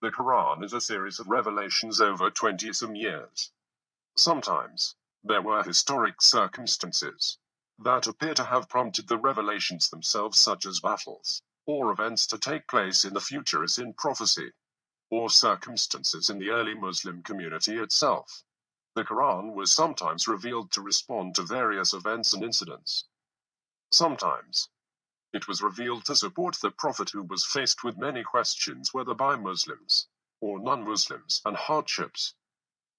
The Qur'an is a series of revelations over 20-some years. Sometimes, there were historic circumstances that appear to have prompted the revelations themselves, such as battles, or events to take place in the future as in prophecy, or circumstances in the early Muslim community itself. The Qur'an was sometimes revealed to respond to various events and incidents. Sometimes, it was revealed to support the Prophet, who was faced with many questions, whether by Muslims or non-Muslims, and hardships.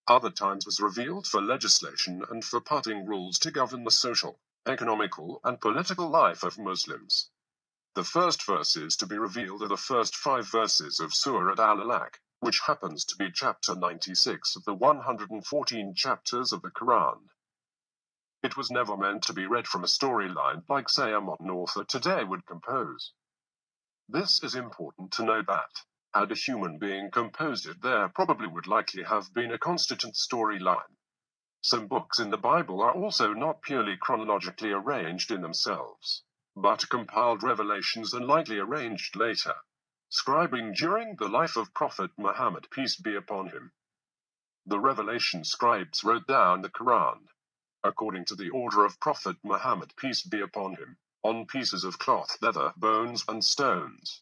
Other times was revealed for legislation and for putting rules to govern the social, economical, and political life of Muslims. The first verses to be revealed are the first 5 verses of Surat Al Alaq, which happens to be chapter 96 of the 114 chapters of the Qur'an. It was never meant to be read from a storyline like, say, a modern author today would compose. This is important to know that, had a human being composed it, there probably would likely have been a constitent storyline. Some books in the Bible are also not purely chronologically arranged in themselves, but compiled revelations and likely arranged later, scribing during the life of Prophet Muhammad, peace be upon him. The revelation scribes wrote down the Qur'an, according to the order of Prophet Muhammad, peace be upon him, on pieces of cloth, leather, bones, and stones.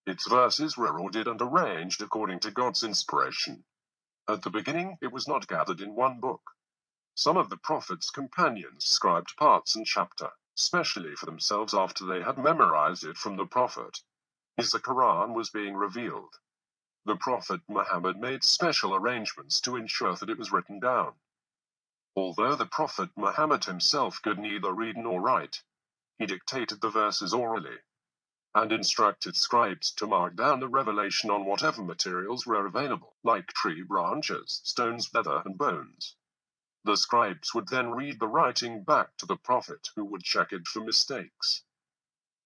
Its verses were ordered and arranged according to God's inspiration. At the beginning, it was not gathered in one book. Some of the Prophet's companions scribed parts and chapter, specially for themselves after they had memorized it from the Prophet. As the Qur'an was being revealed, the Prophet Muhammad made special arrangements to ensure that it was written down. Although the Prophet Muhammad himself could neither read nor write, he dictated the verses orally, and instructed scribes to mark down the revelation on whatever materials were available, like tree branches, stones, leather, and bones. The scribes would then read the writing back to the Prophet, who would check it for mistakes.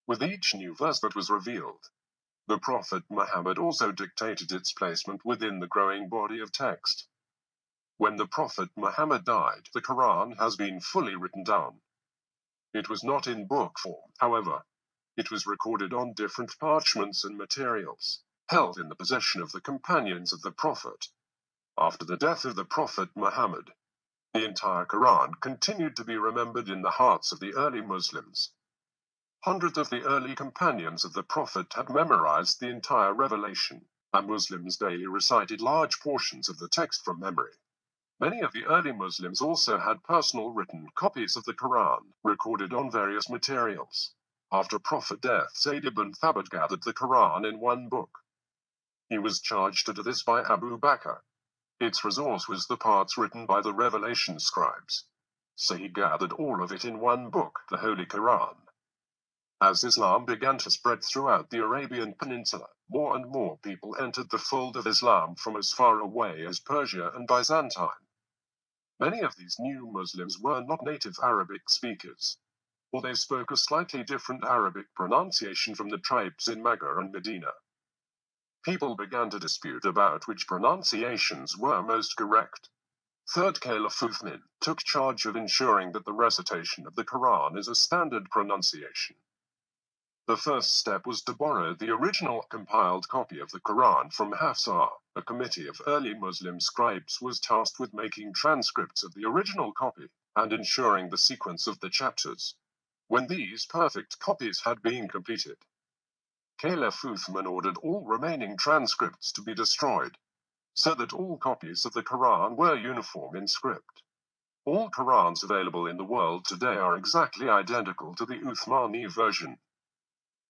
With each new verse that was revealed, the Prophet Muhammad also dictated its placement within the growing body of text. When the Prophet Muhammad died, the Qur'an has been fully written down. It was not in book form, however. It was recorded on different parchments and materials, held in the possession of the companions of the Prophet. After the death of the Prophet Muhammad, the entire Qur'an continued to be remembered in the hearts of the early Muslims. Hundreds of the early companions of the Prophet had memorized the entire revelation, and Muslims daily recited large portions of the text from memory. Many of the early Muslims also had personal written copies of the Qur'an, recorded on various materials. After Prophet death, Zayd ibn Thabit gathered the Qur'an in one book. He was charged to do this by Abu Bakr. Its resource was the parts written by the revelation scribes, so he gathered all of it in one book, the Holy Qur'an. As Islam began to spread throughout the Arabian Peninsula, more and more people entered the fold of Islam from as far away as Persia and Byzantine. Many of these new Muslims were not native Arabic speakers, or they spoke a slightly different Arabic pronunciation from the tribes in Mecca and Medina. People began to dispute about which pronunciations were most correct. Third Caliph Uthman took charge of ensuring that the recitation of the Qur'an is a standard pronunciation. The first step was to borrow the original compiled copy of the Qur'an from Hafsa. A committee of early Muslim scribes was tasked with making transcripts of the original copy and ensuring the sequence of the chapters. When these perfect copies had been completed, Caliph Uthman ordered all remaining transcripts to be destroyed, so that all copies of the Qur'an were uniform in script. All Qur'ans available in the world today are exactly identical to the Uthmani version,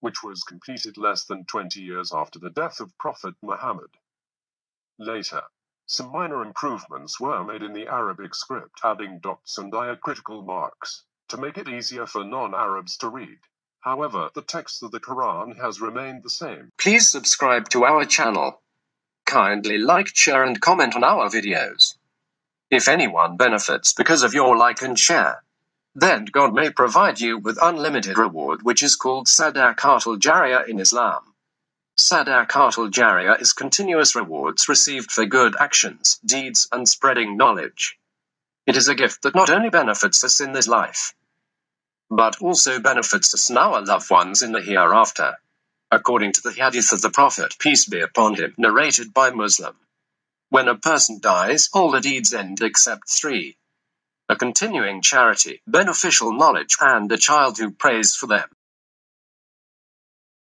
which was completed less than 20 years after the death of Prophet Muhammad. Later, some minor improvements were made in the Arabic script, adding dots and diacritical marks to make it easier for non-Arabs to read. However, the text of the Qur'an has remained the same. Please subscribe to our channel. Kindly like, share and comment on our videos. If anyone benefits because of your like and share, then God may provide you with unlimited reward, which is called Sadaqat al-Jariyah in Islam. Sadaqat al-Jariyah is continuous rewards received for good actions, deeds, and spreading knowledge. It is a gift that not only benefits us in this life, but also benefits us and our loved ones in the hereafter. According to the hadith of the Prophet, peace be upon him, narrated by Muslim, when a person dies, all the deeds end except three: a continuing charity, beneficial knowledge, and a child who prays for them.